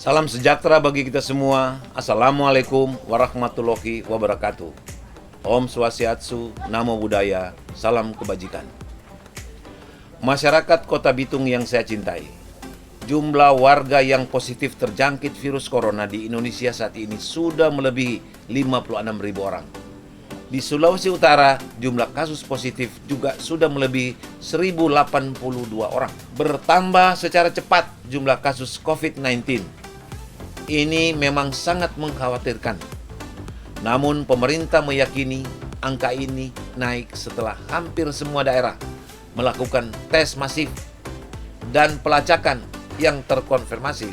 Salam sejahtera bagi kita semua. Assalamualaikum warahmatullahi wabarakatuh. Om Swastiastu, Namo Buddhaya, salam kebajikan. Masyarakat Kota Bitung yang saya cintai, jumlah warga yang positif terjangkit virus corona di Indonesia saat ini sudah melebihi 56.000 orang. Di Sulawesi Utara, jumlah kasus positif juga sudah melebihi 1.082 orang. Bertambah secara cepat jumlah kasus COVID-19. Ini memang sangat mengkhawatirkan. Namun pemerintah meyakini angka ini naik setelah hampir semua daerah melakukan tes masif dan pelacakan yang terkonfirmasi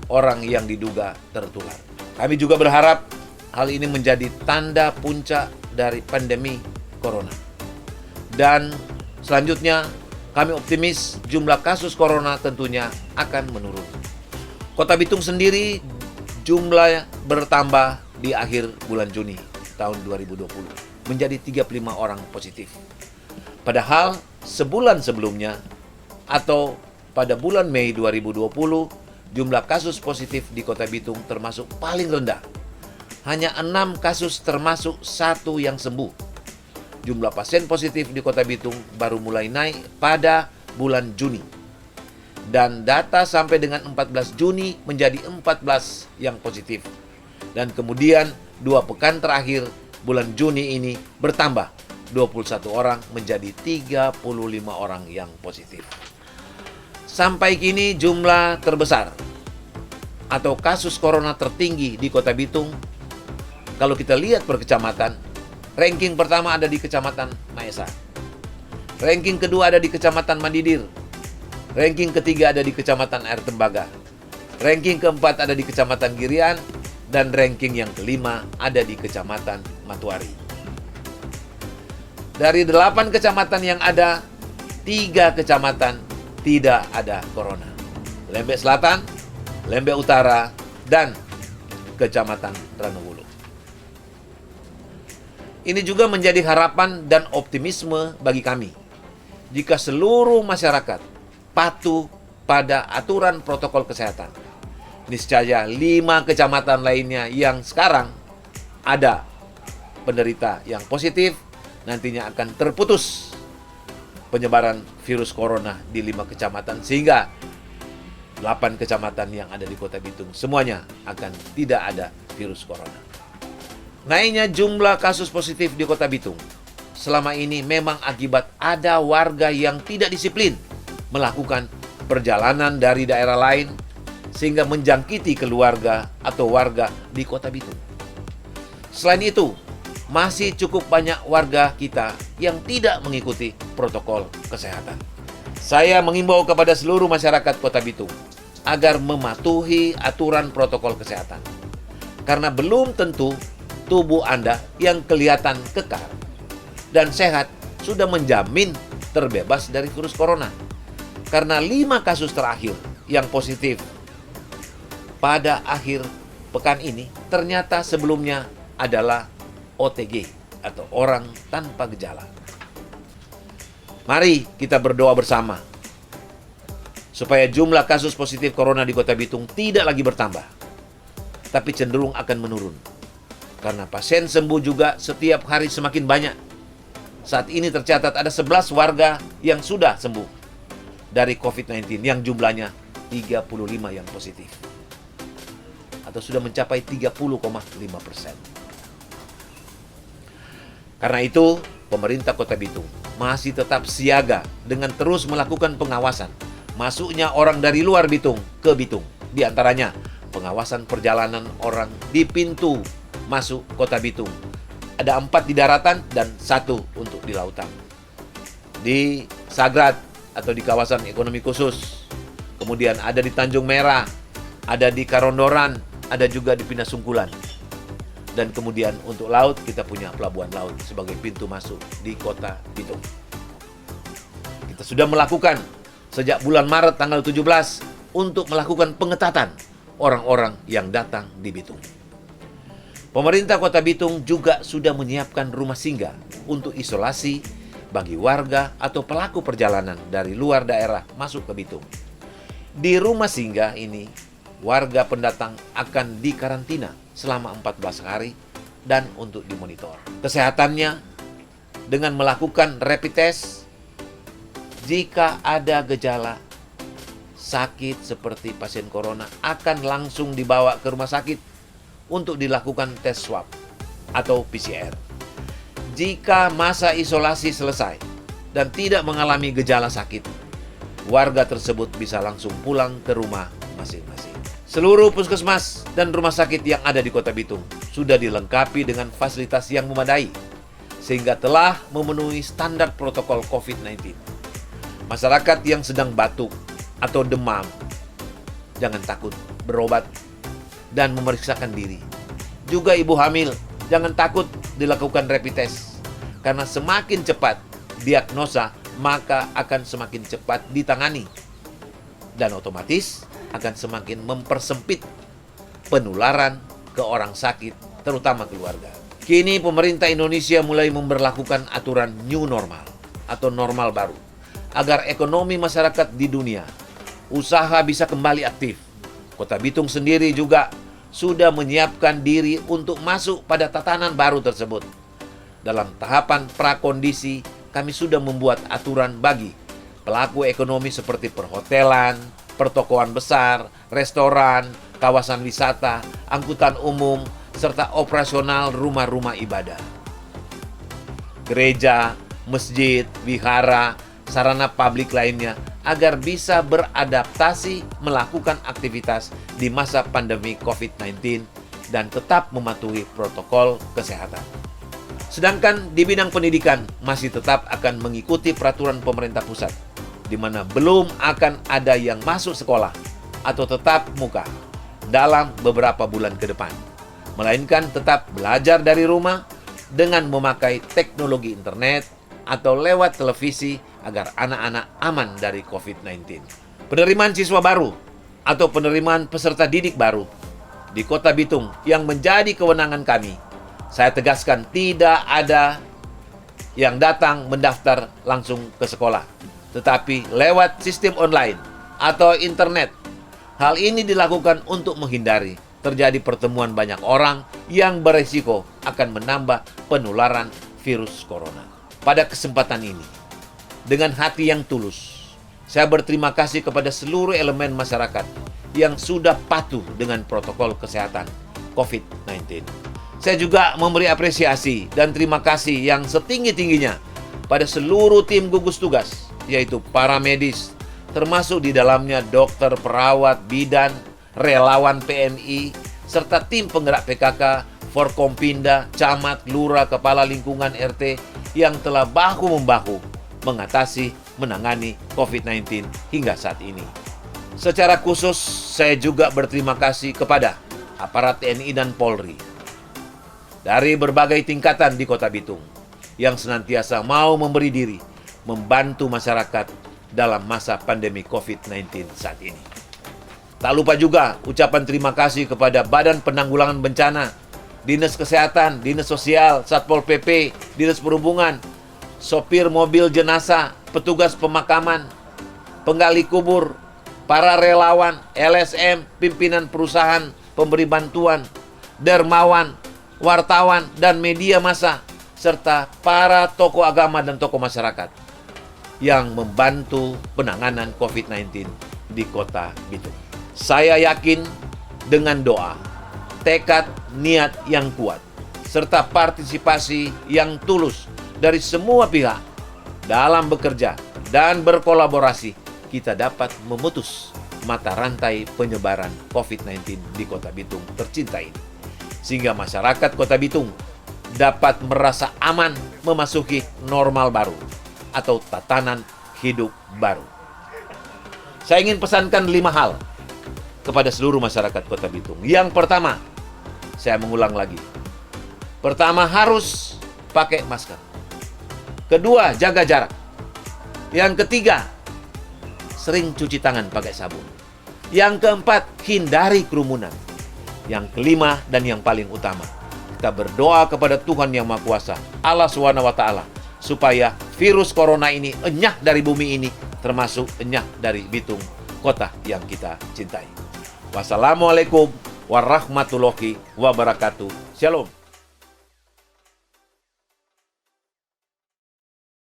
orang yang diduga tertular. Kami juga berharap hal ini menjadi tanda puncak dari pandemi corona. Dan selanjutnya kami optimis jumlah kasus corona tentunya akan menurun. Kota Bitung sendiri jumlah bertambah di akhir bulan Juni tahun 2020 menjadi 35 orang positif. Padahal sebulan sebelumnya atau pada bulan Mei 2020 jumlah kasus positif di Kota Bitung termasuk paling rendah. Hanya 6 kasus termasuk 1 yang sembuh. Jumlah pasien positif di Kota Bitung baru mulai naik pada bulan Juni. Dan data sampai dengan 14 Juni menjadi 14 yang positif. Dan kemudian 2 pekan terakhir bulan Juni ini bertambah 21 orang menjadi 35 orang yang positif. Sampai kini jumlah terbesar atau kasus corona tertinggi di Kota Bitung, kalau kita lihat per kecamatan, ranking pertama ada di Kecamatan Maesa. Ranking kedua ada di Kecamatan Mandidir. Ranking ketiga ada di Kecamatan Air Tembaga. Ranking keempat ada di Kecamatan Girian. Dan ranking yang kelima ada di Kecamatan Matuari. Dari 8 kecamatan yang ada, 3 kecamatan tidak ada corona. Lembeh Selatan, Lembeh Utara, dan Kecamatan Ranowulu. Ini juga menjadi harapan dan optimisme bagi kami. Jika seluruh masyarakat patuh pada aturan protokol kesehatan, niscaya 5 kecamatan lainnya yang sekarang ada penderita yang positif, nantinya akan terputus penyebaran virus corona di 5 kecamatan, sehingga 8 kecamatan yang ada di Kota Bitung semuanya akan tidak ada virus corona. Naiknya jumlah kasus positif di Kota Bitung selama ini memang akibat ada warga yang tidak disiplin melakukan perjalanan dari daerah lain sehingga menjangkiti keluarga atau warga di Kota Bitung. Selain itu, masih cukup banyak warga kita yang tidak mengikuti protokol kesehatan. Saya mengimbau kepada seluruh masyarakat Kota Bitung agar mematuhi aturan protokol kesehatan. Karena belum tentu tubuh Anda yang kelihatan kekar dan sehat sudah menjamin terbebas dari virus corona. Karena 5 kasus terakhir yang positif pada akhir pekan ini ternyata sebelumnya adalah OTG atau orang tanpa gejala. Mari kita berdoa bersama supaya jumlah kasus positif corona di Kota Bitung tidak lagi bertambah, tapi cenderung akan menurun. Karena pasien sembuh juga setiap hari semakin banyak. Saat ini tercatat ada 11 warga yang sudah sembuh dari COVID-19 yang jumlahnya 35 yang positif. Atau sudah mencapai 30,5%. Karena itu, pemerintah Kota Bitung masih tetap siaga dengan terus melakukan pengawasan masuknya orang dari luar Bitung ke Bitung. Di antaranya, pengawasan perjalanan orang di pintu masuk Kota Bitung. Ada 4 di daratan dan 1 untuk di lautan. Di Sagrat atau di kawasan ekonomi khusus. Kemudian ada di Tanjung Merah, ada di Karondoran, ada juga di Pinasungkulan. Dan kemudian untuk laut kita punya pelabuhan laut sebagai pintu masuk di Kota Bitung. Kita sudah melakukan sejak bulan Maret tanggal 17 untuk melakukan pengetatan orang-orang yang datang di Bitung. Pemerintah Kota Bitung juga sudah menyiapkan rumah singgah untuk isolasi bagi warga atau pelaku perjalanan dari luar daerah masuk ke Bitung. Di rumah singgah ini warga pendatang akan dikarantina selama 14 hari dan untuk dimonitor kesehatannya dengan melakukan rapid test. Jika ada gejala sakit seperti pasien corona akan langsung dibawa ke rumah sakit untuk dilakukan tes swab atau PCR. Jika masa isolasi selesai dan tidak mengalami gejala sakit, warga tersebut bisa langsung pulang ke rumah masing-masing. Seluruh puskesmas dan rumah sakit yang ada di Kota Bitung sudah dilengkapi dengan fasilitas yang memadai, sehingga telah memenuhi standar protokol COVID-19. Masyarakat yang sedang batuk atau demam, jangan takut berobat dan memeriksakan diri. Juga ibu hamil, jangan takut dilakukan rapid test, karena semakin cepat diagnosa, maka akan semakin cepat ditangani, dan otomatis akan semakin mempersempit penularan ke orang sakit, terutama keluarga. Kini pemerintah Indonesia mulai memberlakukan aturan new normal atau normal baru, agar ekonomi masyarakat di dunia, usaha bisa kembali aktif. Kota Bitung sendiri juga sudah menyiapkan diri untuk masuk pada tatanan baru tersebut. Dalam tahapan prakondisi, kami sudah membuat aturan bagi pelaku ekonomi seperti perhotelan, pertokoan besar, restoran, kawasan wisata, angkutan umum, serta operasional rumah-rumah ibadah, gereja, masjid, wihara, sarana publik lainnya, agar bisa beradaptasi melakukan aktivitas di masa pandemi COVID-19 dan tetap mematuhi protokol kesehatan. Sedangkan di bidang pendidikan masih tetap akan mengikuti peraturan pemerintah pusat, di mana belum akan ada yang masuk sekolah atau tetap muka dalam beberapa bulan ke depan, melainkan tetap belajar dari rumah dengan memakai teknologi internet atau lewat televisi agar anak-anak aman dari COVID-19. Penerimaan siswa baru atau penerimaan peserta didik baru di Kota Bitung yang menjadi kewenangan kami, saya tegaskan tidak ada yang datang mendaftar langsung ke sekolah, tetapi lewat sistem online atau internet. Hal ini dilakukan untuk menghindari terjadi pertemuan banyak orang yang beresiko akan menambah penularan virus corona. Pada kesempatan ini, dengan hati yang tulus, saya berterima kasih kepada seluruh elemen masyarakat yang sudah patuh dengan protokol kesehatan COVID-19. Saya juga memberi apresiasi dan terima kasih yang setinggi-tingginya pada seluruh tim gugus tugas, yaitu para medis, termasuk di dalamnya dokter, perawat, bidan, relawan PMI, serta tim penggerak PKK, Forkompinda, camat, lurah, kepala lingkungan RT yang telah bahu-membahu mengatasi, menangani COVID-19 hingga saat ini. Secara khusus, saya juga berterima kasih kepada aparat TNI dan Polri dari berbagai tingkatan di Kota Bitung yang senantiasa mau memberi diri, membantu masyarakat dalam masa pandemi COVID-19 saat ini. Tak lupa juga ucapan terima kasih kepada Badan Penanggulangan Bencana, Dinas Kesehatan, Dinas Sosial, Satpol PP, Dinas Perhubungan, sopir mobil jenazah, petugas pemakaman, penggali kubur, para relawan, LSM, pimpinan perusahaan, pemberi bantuan, dermawan, wartawan, dan media massa, serta para tokoh agama dan tokoh masyarakat yang membantu penanganan COVID-19 di Kota Bitung. Saya yakin dengan doa, tekad, niat yang kuat, serta partisipasi yang tulus dari semua pihak dalam bekerja dan berkolaborasi, kita dapat memutus mata rantai penyebaran COVID-19 di Kota Bitung tercinta ini, sehingga masyarakat Kota Bitung dapat merasa aman memasuki normal baru atau tatanan hidup baru. Saya ingin pesankan 5 hal kepada seluruh masyarakat Kota Bitung. Yang pertama, saya mengulang lagi. Pertama, harus pakai masker. Kedua, jaga jarak. Yang ketiga, sering cuci tangan pakai sabun. Yang keempat, hindari kerumunan. Yang kelima dan yang paling utama, kita berdoa kepada Tuhan Yang Maha Kuasa, Allah SWT, supaya virus corona ini enyah dari bumi ini, termasuk enyah dari Bitung, kota yang kita cintai. Wassalamualaikum warahmatullahi wabarakatuh. Shalom.